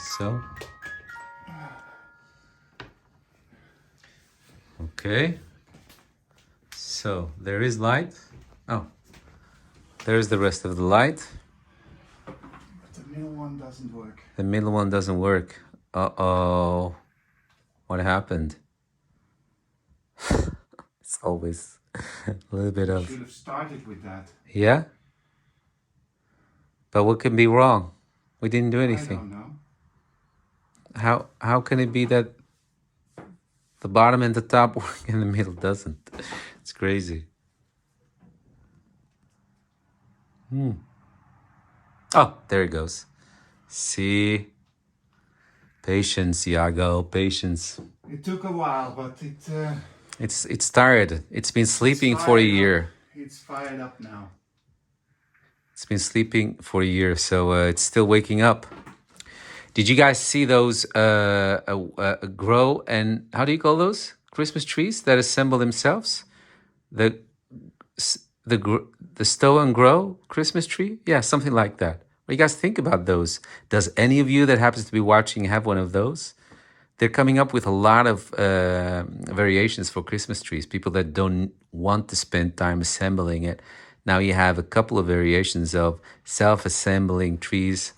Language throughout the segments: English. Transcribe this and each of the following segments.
So, okay. So there is light. Oh, there's the rest of the light. But the middle one doesn't work. The middle one doesn't work. Uh-oh. What happened? It's always a little bit We of... should have started with that. Yeah? But what can be wrong? We didn't do I anything. don't know. How can it be that the bottom and the top work and the middle doesn't? It's crazy. Oh, there it goes. See? Patience, Iago, patience. It took a while, but It's tired. It's been sleeping for a year. It's fired up now. It's been sleeping for a year, so it's still waking up. Did you guys see those grow and how do you call those Christmas trees that assemble themselves? The stow and grow Christmas tree? Yeah, something like that. What do you guys think about those? Does any of you that happens to be watching have one of those? They're coming up with a lot of variations for Christmas trees. People that don't want to spend time assembling it. Now you have a couple of variations of self-assembling trees.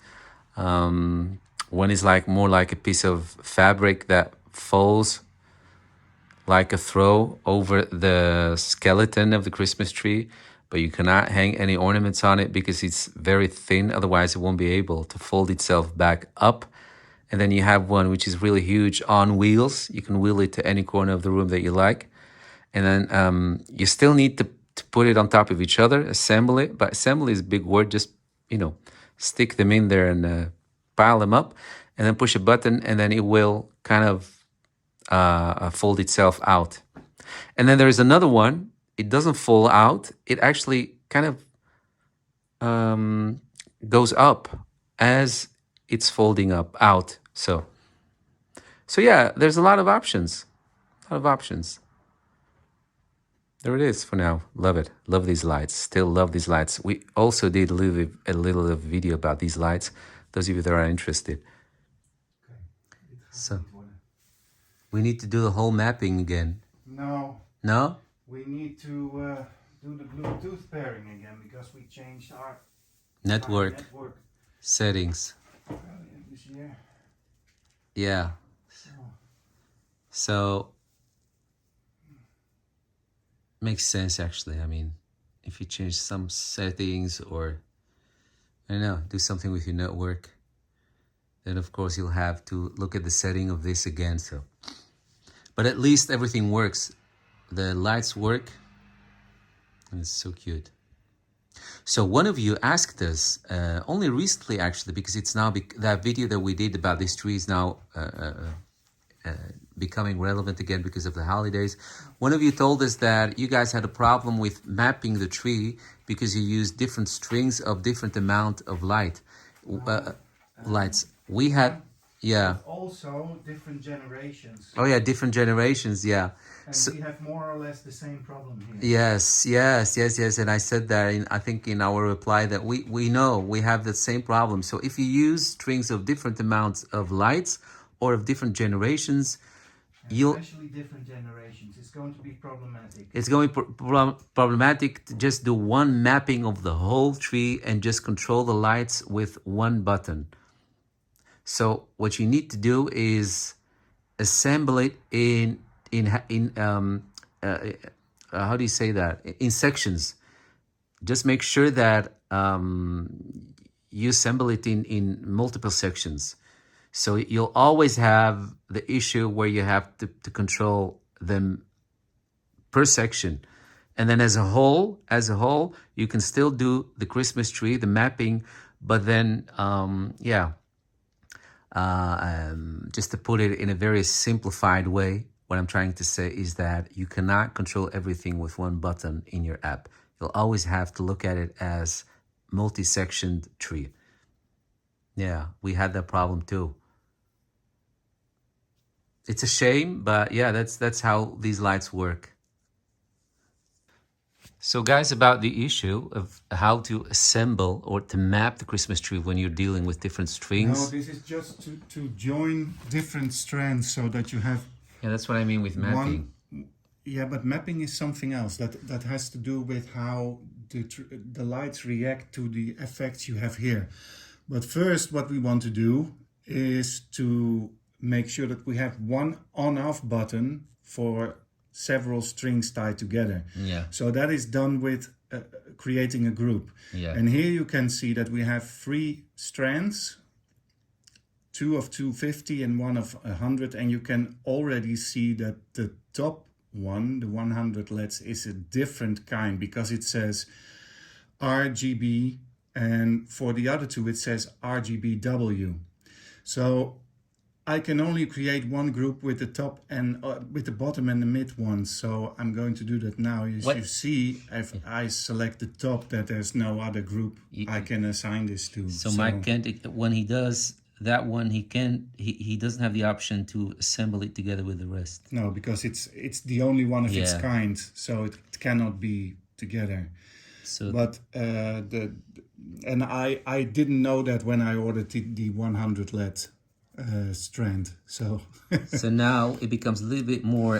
One is like more like a piece of fabric that folds like a throw over the skeleton of the Christmas tree, but you cannot hang any ornaments on it because it's very thin. Otherwise, it won't be able to fold itself back up. And then you have one which is really huge on wheels. You can wheel it to any corner of the room that you like. And then you still need to put it on top of each other, assemble it. But assembly is a big word. Just, stick them in there and pile them up. And then push a button and then it will kind of fold itself out. And then there is another one. It doesn't fall out. It actually kind of goes up as it's folding up out. So yeah, there's a lot of options. There it is for now. Love it. Love these lights. Still love these lights. We also did a little video about these lights. Those of you that are interested. So we need to do the whole mapping again. No. No? We need to do the Bluetooth pairing again because we changed our Network settings. This year. Yeah. So makes sense actually. I mean, if you change some settings or I don't know, do something with your network, then of course you'll have to look at the setting of this again. So, but at least everything works. The lights work, and it's so cute. So one of you asked us only recently, actually, because it's now that video that we did about this tree is now becoming relevant again because of the holidays. One of you told us that you guys had a problem with mapping the tree because you used different strings of different amount of lights. We had, yeah. But also different generations. Oh yeah, different generations, yeah. And we have more or less the same problem here. Yes. And I said that I think in our reply that we know we have the same problem. So if you use strings of different amounts of lights or of different generations, especially different generations, it's going to be problematic. It's going to be problematic to just do one mapping of the whole tree and just control the lights with one button. So what you need to do is assemble it in how do you say that? In sections. Just make sure that you assemble it in multiple sections. So you'll always have the issue where you have to control them per section. And then as a whole, you can still do the Christmas tree, the mapping, but then, just to put it in a very simplified way, what I'm trying to say is that you cannot control everything with one button in your app. You'll always have to look at it as multi-sectioned tree. Yeah, we had that problem too. It's a shame, but yeah, that's how these lights work. So, guys, about the issue of how to assemble or to map the Christmas tree when you're dealing with different No, strings. this is just to join different strands so that you have Yeah, that's what I mean with mapping. one. Yeah, but mapping is something else. That has to do with how the lights react to the effects you have here. But first, what we want to do is to make sure that we have one on-off button for several strings tied together. Yeah. So that is done with creating a group. Yeah. And here you can see that we have 3 strands, 2 of 250 and 1 of 100, and you can already see that the top one, the 100 LEDs, is a different kind because it says RGB, and for the other 2 it says RGBW. So I can only create one group with the top and with the bottom and the mid ones. So I'm going to do that now. You see, if I select the top, that there's no other group I can assign this to. So Mike can't, when he does that one, he doesn't have the option to assemble it together with the rest. No, because it's the only one of its kind, so it cannot be together. So, but and I didn't know that when I ordered the 100 LED strand. So so now it becomes a little bit more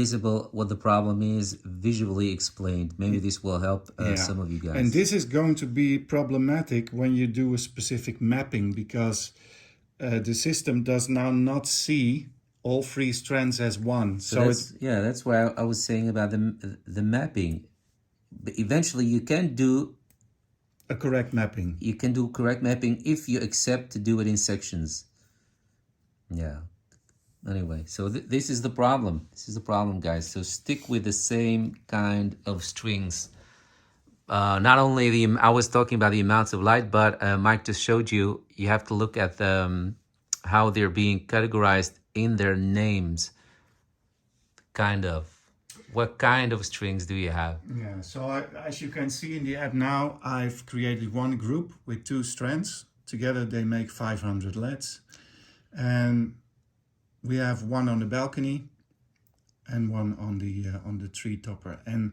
visible what the problem is, visually explained. Maybe this will help some of you guys. And this is going to be problematic when you do a specific mapping, because the system does now not see all 3 strands as one. So that's why I was saying about the mapping. But eventually you can do a correct mapping. You can do correct mapping if you accept to do it in sections. Yeah. Anyway, so this is the problem. This is the problem, guys. So stick with the same kind of strings. Not only I was talking about the amounts of light, but Mike just showed you. You have to look at how they're being categorized in their names. Kind of. What kind of strings do you have? Yeah. So as you can see in the app now, I've created one group with 2 strands. Together they make 500 LEDs. And we have one on the balcony and one on the tree topper. And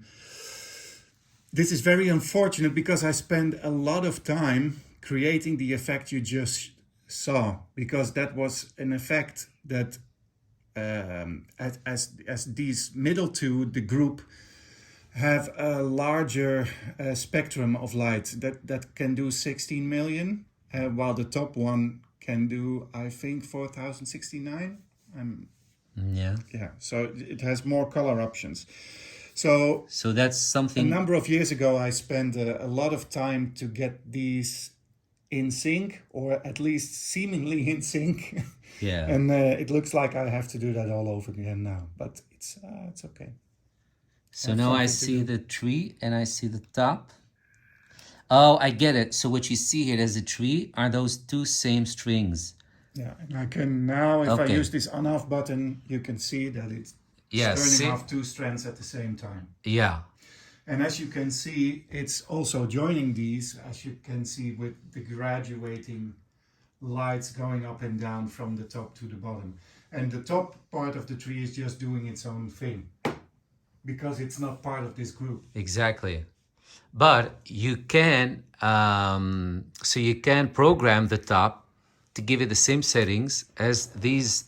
this is very unfortunate because I spent a lot of time creating the effect you just saw, because that was an effect that as these middle 2, the group, have a larger spectrum of light that can do 16 million, while the top one can do, I think, 4069. Yeah. So it has more color options. So that's something. A number of years ago, I spent a lot of time to get these in sync, or at least seemingly in sync. Yeah. And it looks like I have to do that all over again now, but it's okay. So now I see the tree and I see the top. Oh, I get it. So what you see here as a tree are those 2 same strings. Yeah, and I can now, if I use this on-off button, you can see that it's turning off 2 strands at the same time. Yeah. And as you can see, it's also joining these, as you can see, with the graduating lights going up and down from the top to the bottom. And the top part of the tree is just doing its own thing, because it's not part of this group. Exactly. But you can, so you can program the top to give it the same settings as these.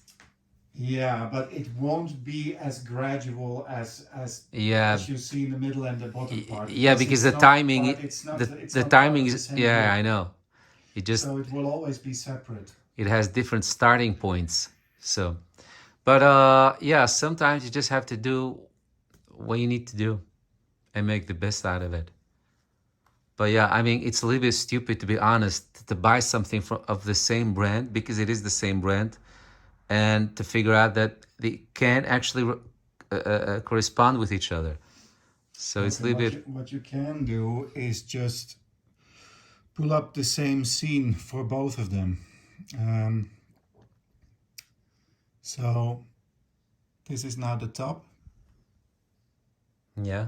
Yeah, but it won't be as gradual as you see in the middle and the bottom part. Yeah, because the timing, the timing is, yeah, I know. So it will always be separate. It has different starting points. So, but yeah, sometimes you just have to do what you need to do and make the best out of it. But yeah, I mean, it's a little bit stupid, to be honest, to buy something of the same brand, because it is the same brand, and to figure out that they can't actually correspond with each other. So it's a little bit. What you can do is just pull up the same scene for both of them. So this is now the top. Yeah.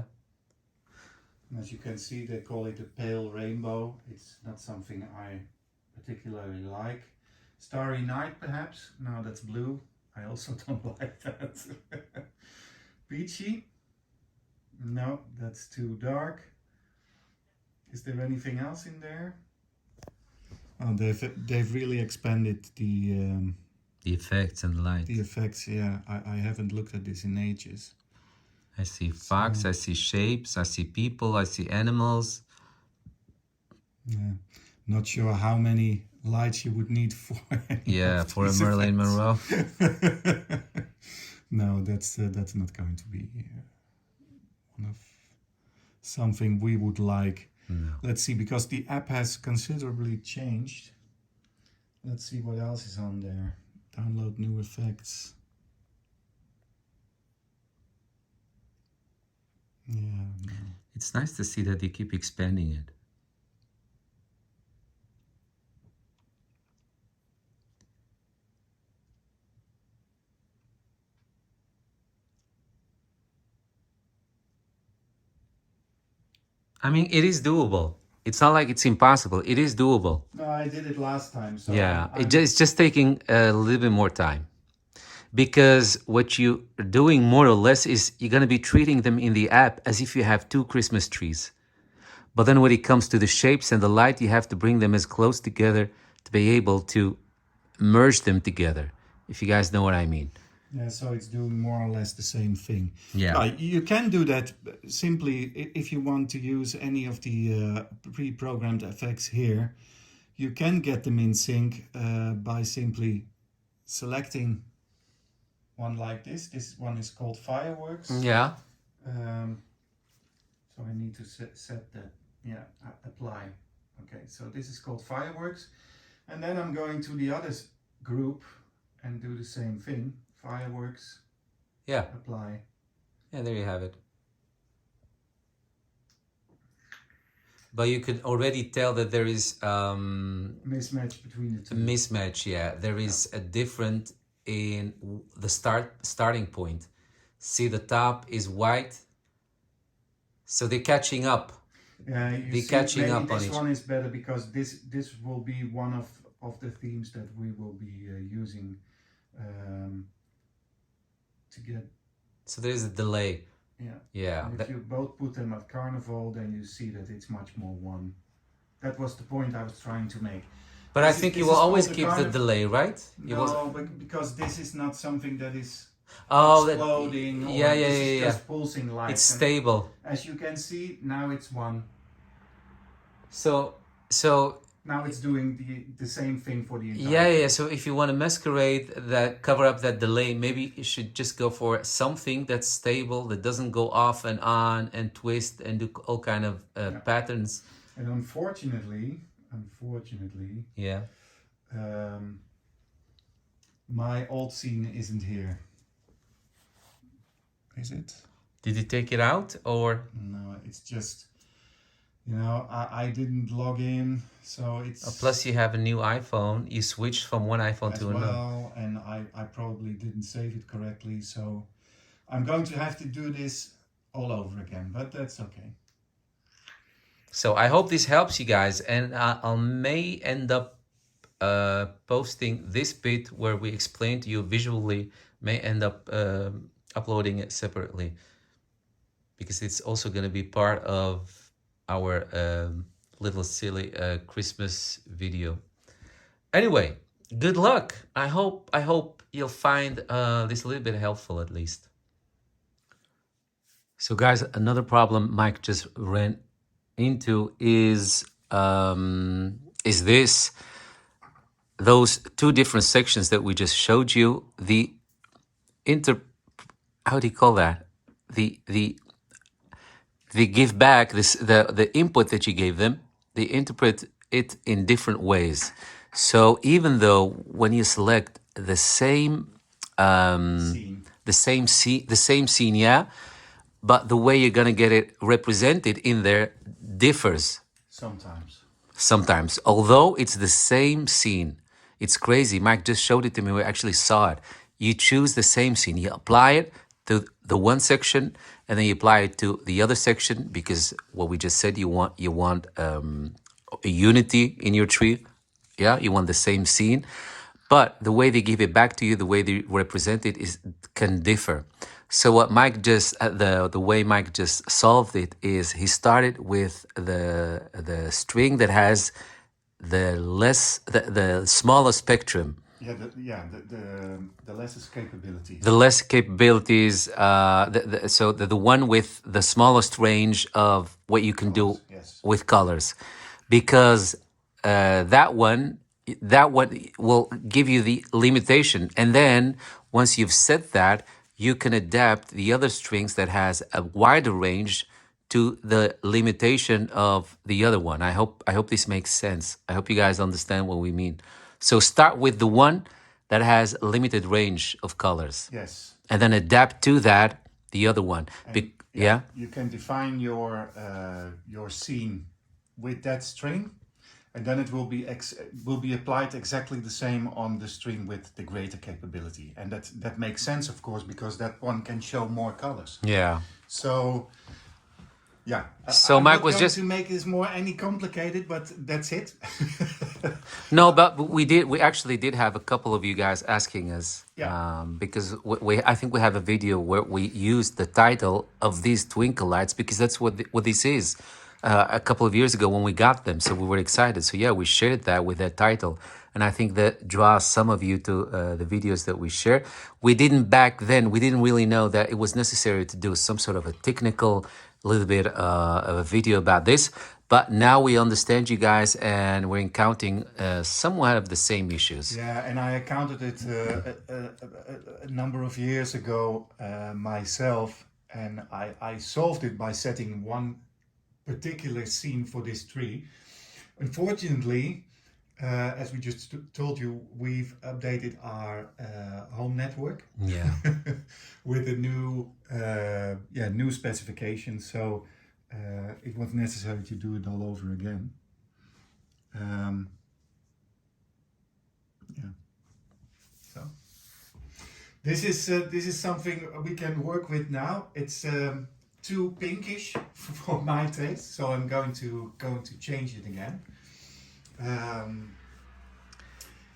As you can see, they call it a pale rainbow. It's not something I particularly like. Starry Night, perhaps? No, that's blue. I also don't like that. Peachy? No, that's too dark. Is there anything else in there? Oh, they've really expanded the effects and light. the effects. Yeah, I haven't looked at this in ages. I see fox, I see shapes, I see people, I see animals. Yeah, not sure how many lights you would need for for a Marilyn Monroe. No, that's not going to be one of something we would like. No. Let's see, because the app has considerably changed. Let's see what else is on there. Download new effects. Yeah, no. It's nice to see that they keep expanding it. I mean, it is doable. It's not like it's impossible. It is doable. No, I did it last time. So Yeah, it's just taking a little bit more time. Because what you're doing more or less is you're going to be treating them in the app as if you have two Christmas trees. But then when it comes to the shapes and the light, you have to bring them as close together to be able to merge them together, if you guys know what I mean. Yeah, so it's doing more or less the same thing. Yeah. You can do that simply if you want to use any of the pre-programmed effects here. You can get them in sync by simply selecting one like this. This one is called Fireworks. Yeah. So I need to set that. Yeah, apply. Okay, so this is called Fireworks. And then I'm going to the other group and do the same thing. Fireworks. Yeah. Apply. Yeah, there you have it. But you could already tell that there is mismatch between the two. A mismatch, yeah. There is a difference in the starting point. See, the top is white, so they're catching up. Yeah, they're catching up on this each. one is better because this will be one of the themes that we will be using to get. So there is a delay. Yeah. Yeah. And if you both put them at Carnival, then you see that it's much more one. That was the point I was trying to make. But I think you will always keep the delay, right? No, but because this is not something that is exploding. Yeah, this is just pulsing light. It's stable. As you can see, now it's one. So now it's doing the same thing for the entire yeah. So if you want to masquerade that, cover up that delay, maybe you should just go for something that's stable, that doesn't go off and on and twist and do all kind of patterns. And unfortunately, yeah, my old scene isn't here. Is it? Did you take it out or? No, it's just, I didn't log in, so it's... plus you have a new iPhone. You switched from one iPhone to another. Well, and I probably didn't save it correctly, so I'm going to have to do this all over again, but that's okay. So I hope this helps you guys, and I may end up posting this bit where we explain to you visually, may end up uploading it separately, because it's also going to be part of our little silly Christmas video. Anyway, good luck. I hope you'll find this a little bit helpful at least. So guys, another problem Mike just ran into is those two different sections that we just showed you. The how do you call that? The give back this the input that you gave them. They interpret it in different ways. So even though when you select the same scene, yeah, but the way you're gonna get it represented in there differs. Sometimes, although it's the same scene. It's crazy. Mike just showed it to me. We actually saw it. You choose the same scene. You apply it to the one section, and then you apply it to the other section, because what we just said, you want a unity in your tree. Yeah, you want the same scene. but the way they give it back to you, the way they represent it can differ. So what Mike just the way Mike just solved it is he started with the string that has the smaller spectrum, The less capabilities. the less capabilities. So the one with the smallest range of what you can do Yes. with colors, because that one will give you the limitation, and then once you've set that, you can adapt the other strings that has a wider range to the limitation of the other one. I hope this makes sense. I hope you guys understand what we mean. So start with the one that has a limited range of colors, Yes. and then adapt to that the other one. Yeah. You can define your scene with that string, and then it will be applied exactly the same on the string with the greater capability, and that makes sense, of course, because that one can show more colors. Yeah. So yeah, So I'm Mike not was going just to make this more any complicated, but that's it. no, but we actually did have a couple of you guys asking us, Yeah. because I think we have a video where we used the title of these twinkle lights, because that's what this is. A couple of years ago when we got them, so we were excited. So yeah, we shared that with that title, and I think that draws some of you to the videos that we share. We didn't back then. We didn't really know that it was necessary to do some sort of a technical, little bit of a video about this. But now we understand you guys, and we're encountering somewhat of the same issues. Yeah, and I encountered it a number of years ago myself, and I solved it by setting one particular scene for this tree. Unfortunately, as we just told you, we've updated our home network Yeah. with a new specification. So it was necessary to do it all over again. Yeah. So this is something we can work with now. It's too pinkish for my taste, so I'm going to change it again.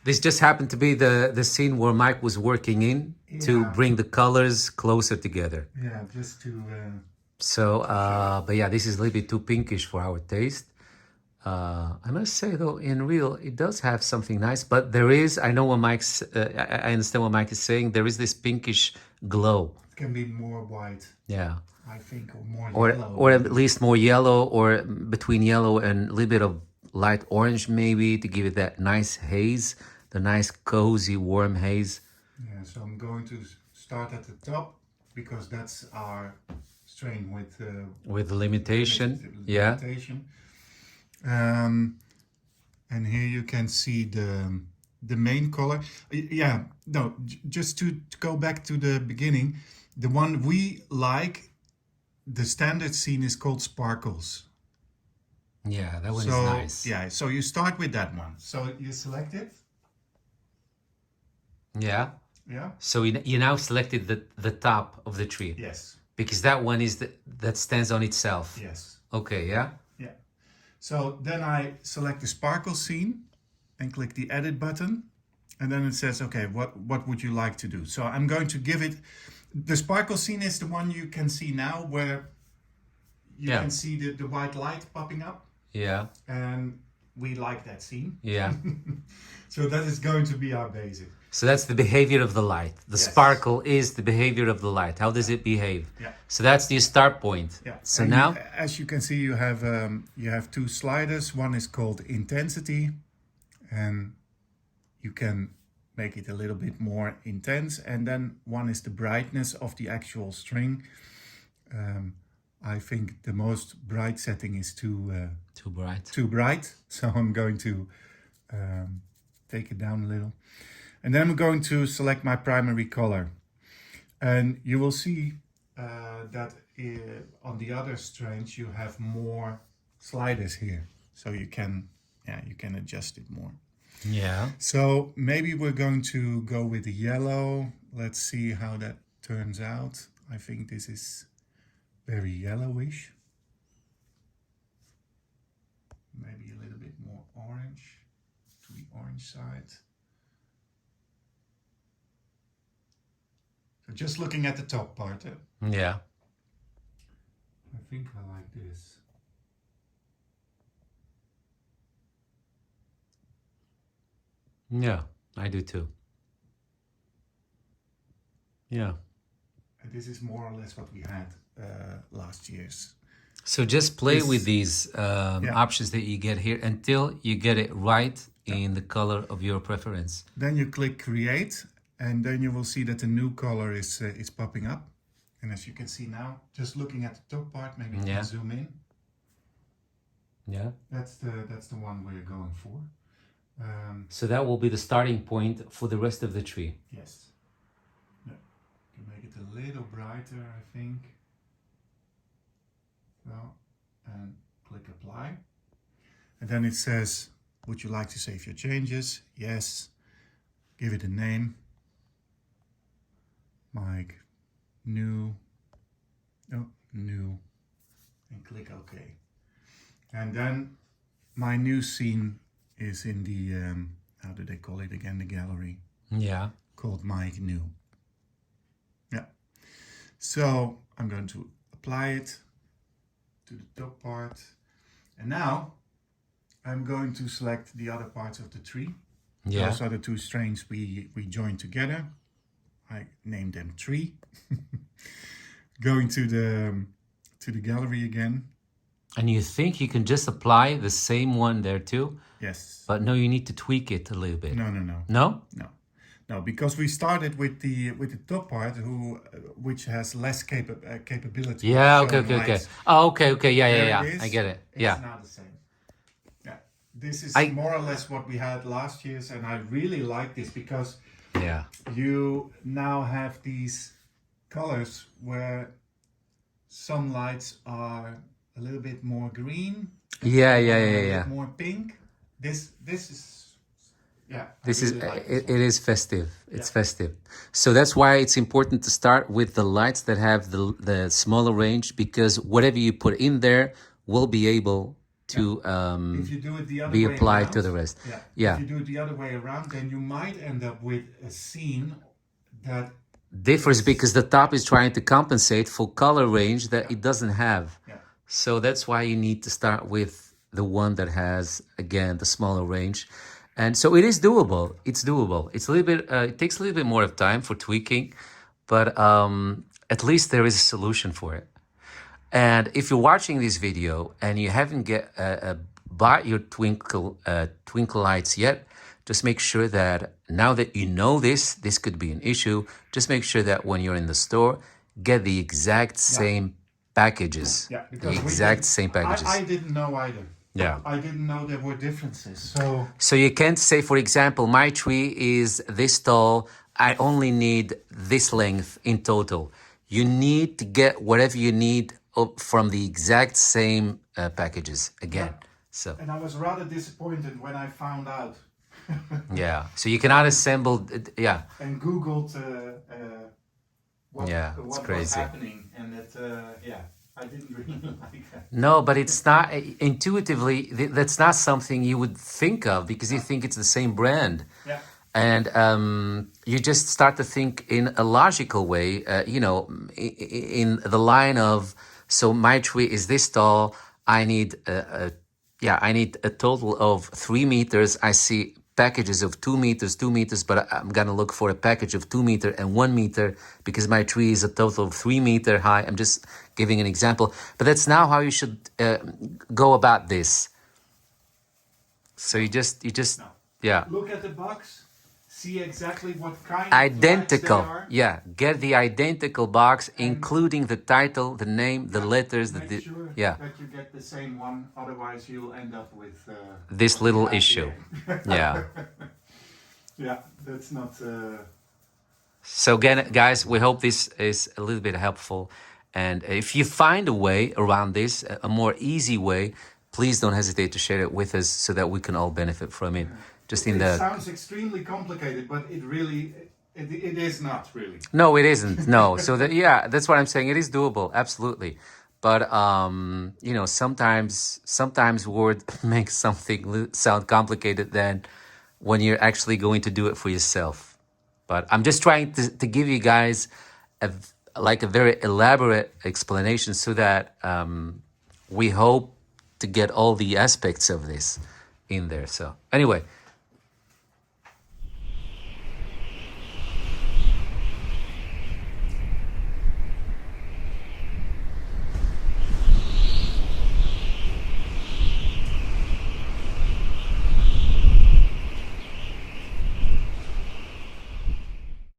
This just happened to be the scene where Mike was working in to Yeah. bring the colors closer together. Yeah, just to So, but yeah, this is a little bit too pinkish for our taste. I must say though, in real, it does have something nice, but there is, I know what Mike's, I understand what Mike is saying. There is this pinkish glow. it can be more white, Yeah. I think, or more Or, yellow. or at least more yellow, or between yellow and a little bit of light orange, maybe, to give it that nice haze, the nice cozy warm haze. Yeah, so I'm going to start at the top because that's our strain With limitation. limited Yeah. limitation. And here you can see the main color. Yeah, no, just to go back to the beginning, the one we like, the standard scene is called Sparkles. Yeah, that one So is nice. yeah, so you start with that one. So you select it. Yeah. Yeah. So you now selected the top of the tree. Yes. Because that one is that stands on itself. Yes. Okay, yeah. Yeah. So then I select the sparkle scene and click the edit button. And then it says, okay, what would you like to do? So I'm going to give it, the sparkle scene is the one you can see now where you Yeah. can see the white light popping up. Yeah. And we like that scene. Yeah. So that is going to be our basic. So that's the behavior of the light. The Yes. sparkle is the behavior of the light. How does it behave? Yeah. So that's the start point. Yeah. So And now, as you can see, you have two sliders. One is called intensity, and you can make it a little bit more intense. And then one is the brightness of the actual string. I think the most bright setting is too bright. too bright, so I'm going to take it down a little. And then I'm going to select my primary color. And you will see that on the other strands you have more sliders here. So you can adjust it more. Yeah. So maybe we're going to go with the yellow. Let's see how that turns out. I think this is very yellowish. Maybe a little bit more orange to the orange side. just looking at the top part. Yeah. I think I like this. Yeah, I do too. Yeah. And this is more or less what we had last year's. So just play with This, these yeah. options that you get here until you get it right in the color of your preference. Then you click create, and then you will see that the new color is popping up. And as you can see now, just looking at the top part, maybe you Yeah. can zoom in. Yeah. That's the one we're going for. So that will be the starting point for the rest of the tree. Yes. Yeah. You can make it a little brighter, I think. So, and click apply. And then it says, would you like to save your changes? Yes. Give it a name. Mike, new, new, and click OK. And then my new scene is in the, how do they call it again, the gallery, Yeah. called Mike New. Yeah. So I'm going to apply it to the top part. And now I'm going to select the other parts of the tree. Yeah. Those are the two strands we joined together. I named them tree. Going to the gallery again. And you think you can just apply the same one there too? Yes. But no, you need to tweak it a little bit. No, no, no. No? No, because we started with the top part, which has less capability. Yeah, of okay, showing okay. lights. Oh, okay, yeah, There yeah. it is. I get it. It's Yeah. now the same. Yeah, this is I- more or less what we had last year's, and I really like this because Yeah. you now have these colors where some lights are a little bit more green. Yeah, a yeah. bit more pink. This is, yeah. This I is really like this it one. is festive. It's Yeah. festive. So that's why it's important to start with the lights that have the smaller range, because whatever you put in there will be able to If you do it the other be way applied around, to the rest. Yeah. Yeah. If you do it the other way around, then you might end up with a scene that Differs because the top is trying to compensate for color range that it doesn't have. Yeah. So that's why you need to start with the one that has, again, the smaller range. And so it is doable. It's doable. It's a little bit, it takes a little bit more of time for tweaking, but at least there is a solution for it. And if you're watching this video and you haven't bought your Twinkle lights yet, just make sure that now that you know this could be an issue. Just make sure that when you're in the store, get the exact same packages. Yeah, The because exact same packages. I didn't know either. Yeah. I didn't know there were differences. So you can't say, for example, my tree is this tall. I only need this length in total. You need to get whatever you need from the exact same packages again. So And I was rather disappointed when I found out yeah. So you cannot assemble. Yeah. and Googled what, Yeah, it's what was crazy. happening, and that I didn't really like that. No, but it's not intuitively. That's not something you would think of because you think it's the same brand. Yeah. And you just start to think in a logical way, in the line of, so my tree is this tall. I need I need a total of 3 meters. I see packages of 2 meters, but I'm gonna look for a package of 2 meter and 1 meter because my tree is a total of 3 meter high. I'm just giving an example, but that's now how you should go about this. So you just No. yeah. Look at the box. See exactly what kind Identical, of lights they are. yeah. Get the identical box, including the title, the name, the letters, Make sure yeah. that you get the same one. Otherwise, you'll end up with This what we little have issue. here. Yeah. Yeah, that's not. So again, guys, we hope this is a little bit helpful. And if you find a way around this, a more easy way, please don't hesitate to share it with us so that we can all benefit from it. Just in It the sounds extremely complicated, but it really, it is not really. No, it isn't. No. So yeah, that's what I'm saying. It is doable, absolutely. But sometimes word makes something sound complicated than when you're actually going to do it for yourself. But I'm just trying to give you guys a like a very elaborate explanation, so that we hope to get all the aspects of this in there. So anyway,